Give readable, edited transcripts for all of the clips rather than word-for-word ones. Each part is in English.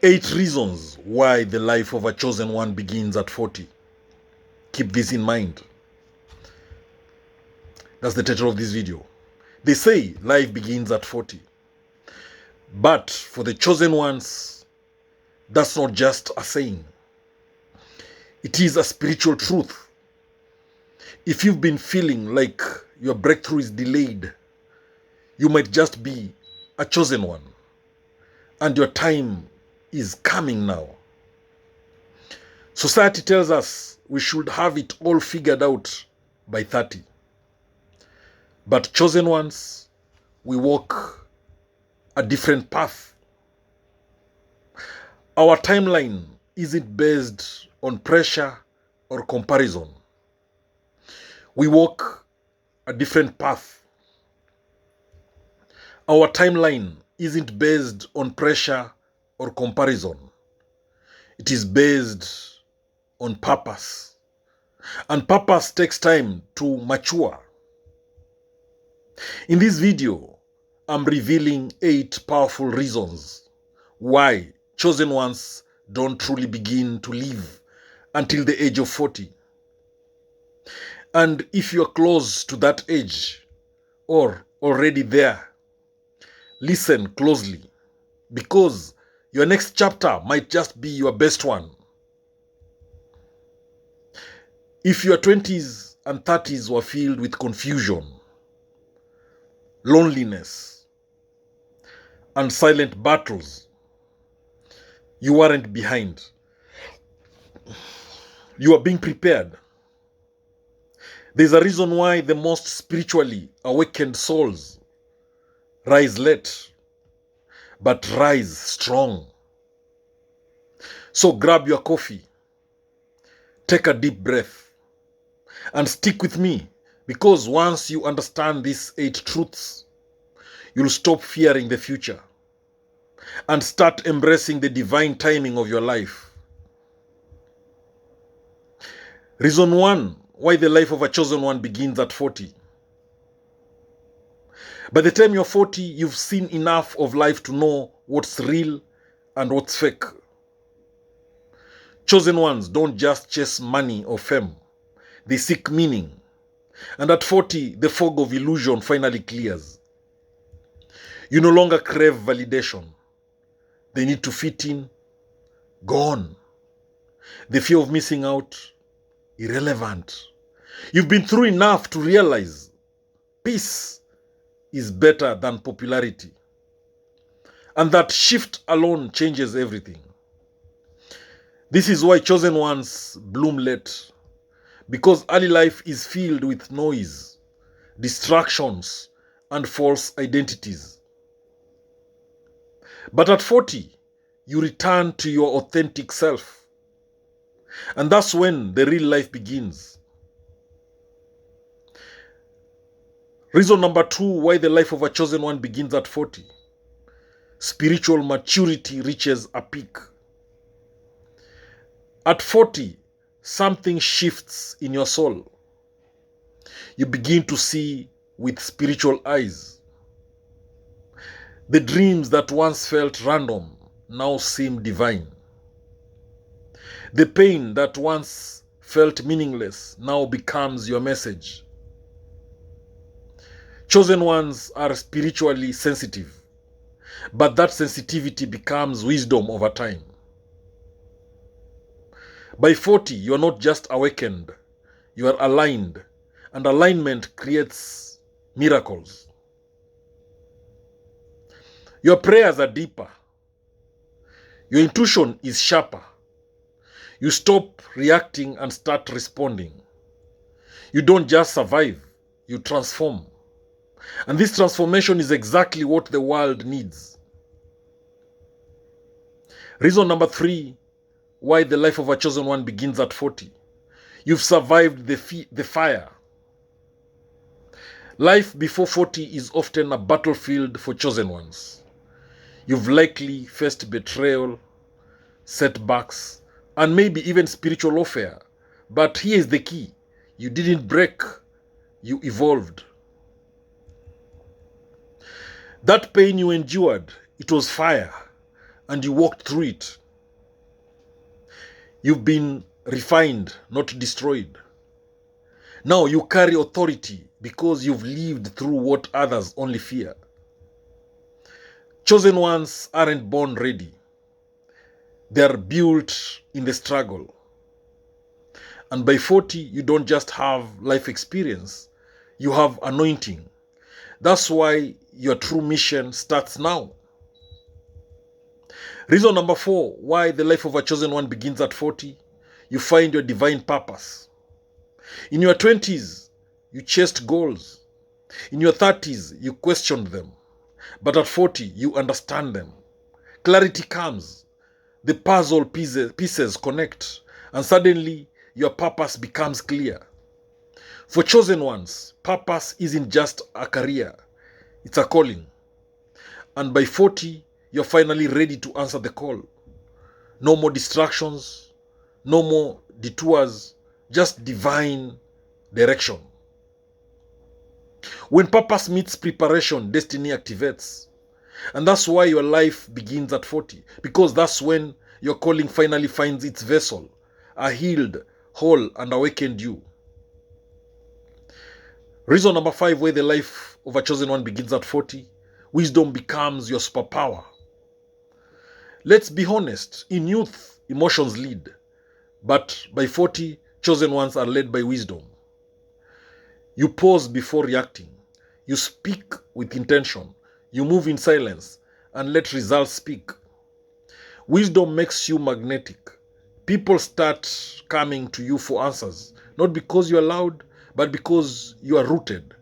8 reasons why the life of a chosen one begins at 40. Keep this in mind. That's the title of this video. They say life begins at 40. But for the chosen ones, that's not just a saying. It is a spiritual truth. If you've been feeling like your breakthrough is delayed, you might just be a chosen one, and your time is coming now. Society tells us we should have it all figured out by 30. But chosen ones, we walk a different path. Our timeline isn't based on pressure or comparison. We walk a different path. Our timeline isn't based on pressure or comparison. It is based on purpose. And purpose takes time to mature. In this video, I'm revealing 8 powerful reasons why chosen ones don't truly begin to live until the age of 40. And if you're close to that age or already there, listen closely, because your next chapter might just be your best one. If your 20s and 30s were filled with confusion, loneliness, and silent battles, you weren't behind. You are being prepared. There's a reason why the most spiritually awakened souls rise late, but rise strong. So grab your coffee, take a deep breath, and stick with me, because once you understand these 8 truths, you'll stop fearing the future and start embracing the divine timing of your life. Reason 1, why the life of a chosen one begins at 40. By the time you're 40, you've seen enough of life to know what's real and what's fake. Chosen ones don't just chase money or fame. They seek meaning. And at 40, the fog of illusion finally clears. You no longer crave validation. The need to fit in, gone. The fear of missing out, irrelevant. You've been through enough to realize peace is better than popularity. And that shift alone changes everything. This is why chosen ones bloom late. Because early life is filled with noise, distractions, and false identities. But at 40, you return to your authentic self. And that's when the real life begins. Reason number 2 why the life of a chosen one begins at 40. Spiritual maturity reaches a peak. At 40, something shifts in your soul. You begin to see with spiritual eyes. The dreams that once felt random now seem divine. The pain that once felt meaningless now becomes your message. Chosen ones are spiritually sensitive, but that sensitivity becomes wisdom over time. By 40, you are not just awakened, you are aligned, and alignment creates miracles. Your prayers are deeper. Your intuition is sharper. You stop reacting and start responding. You don't just survive, you transform. And this transformation is exactly what the world needs. Reason number 3 why the life of a chosen one begins at 40. You've survived the fire. Life before 40 is often a battlefield for chosen ones. You've likely faced betrayal, setbacks, and maybe even spiritual warfare. But here's the key. You didn't break, you evolved. That pain you endured, it was fire. and you walked through it. You've been refined, not destroyed. Now you carry authority because you've lived through what others only fear. Chosen ones aren't born ready. They are built in the struggle. And by 40, you don't just have life experience, you have anointing. That's why your true mission starts now. Reason number 4, why the life of a chosen one begins at 40, you find your divine purpose. In your 20s, you chased goals. In your 30s, you questioned them. But at 40, you understand them. Clarity comes. The puzzle pieces connect. And suddenly, your purpose becomes clear. For chosen ones, purpose isn't just a career. It's a calling. And by 40, you're finally ready to answer the call. No more distractions, no more detours, just divine direction. When purpose meets preparation, destiny activates. And that's why your life begins at 40, because that's when your calling finally finds its vessel, a healed, whole, and awakened you. Reason number 5, why the life of a chosen one begins at 40, wisdom becomes your superpower. Let's be honest, in youth, emotions lead. But by 40, chosen ones are led by wisdom. You pause before reacting. You speak with intention. You move in silence and let results speak. Wisdom makes you magnetic. People start coming to you for answers, not because you are loud, but because you are rooted.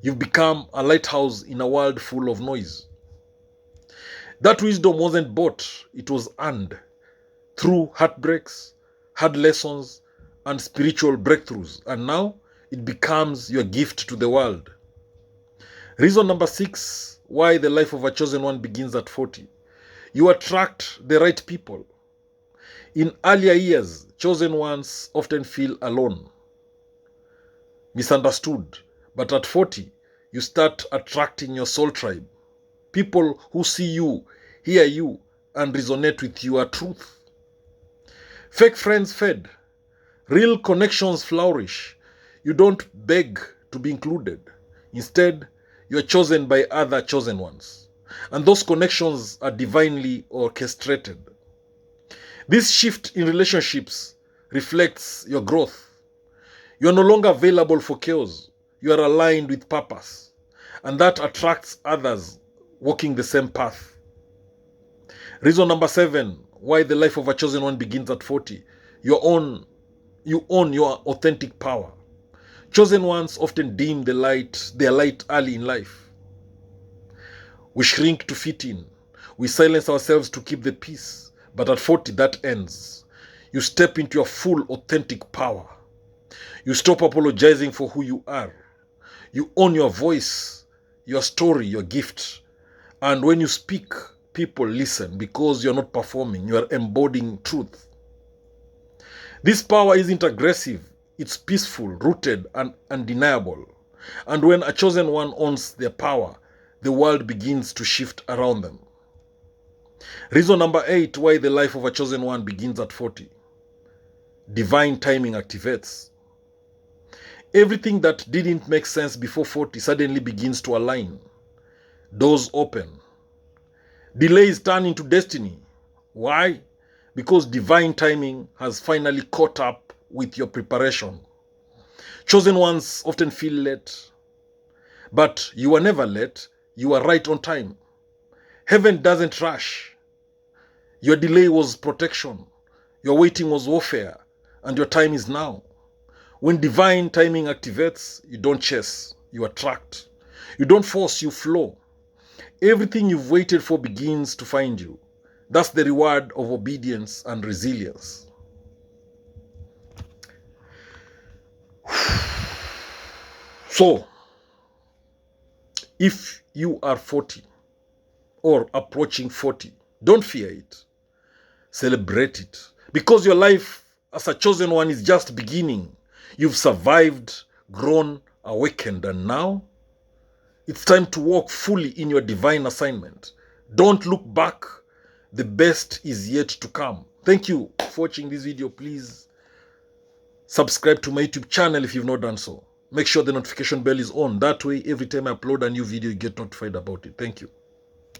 You've become a lighthouse in a world full of noise. That wisdom wasn't bought, it was earned through heartbreaks, hard lessons, and spiritual breakthroughs. And now it becomes your gift to the world. Reason number 6, why the life of a chosen one begins at 40. You attract the right people. In earlier years, chosen ones often feel alone, misunderstood. But at 40, you start attracting your soul tribe. People who see you, hear you, and resonate with your truth. Fake friends fade. Real connections flourish. You don't beg to be included. Instead, you are chosen by other chosen ones. And those connections are divinely orchestrated. This shift in relationships reflects your growth. You are no longer available for chaos. You are aligned with purpose. And that attracts others walking the same path. Reason number 7, why the life of a chosen one begins at 40. You own your authentic power. Chosen ones often dim their light early in life. We shrink to fit in. We silence ourselves to keep the peace. But at 40, that ends. You step into your full authentic power. You stop apologizing for who you are. You own your voice, your story, your gift. And when you speak, people listen because you're not performing, you are embodying truth. This power isn't aggressive, it's peaceful, rooted, and undeniable. And when a chosen one owns their power, the world begins to shift around them. Reason number 8, why the life of a chosen one begins at 40. Divine timing activates. Everything that didn't make sense before 40 suddenly begins to align. Doors open. Delays turn into destiny. Why? Because divine timing has finally caught up with your preparation. Chosen ones often feel late. But you are never late. You are right on time. Heaven doesn't rush. Your delay was protection. Your waiting was warfare. And your time is now. When divine timing activates, you don't chase. You attract. You don't force, you flow. Everything you've waited for begins to find you. That's the reward of obedience and resilience. So, if you are 40 or approaching 40, don't fear it. Celebrate it. Because your life as a chosen one is just beginning. You've survived, grown, awakened, and now it's time to walk fully in your divine assignment. Don't look back The best is yet to come. Thank you for watching this video. Please subscribe to my YouTube channel if you've not done so. Make sure the notification bell is on. That way, every time I upload a new video, you get notified about it. Thank you.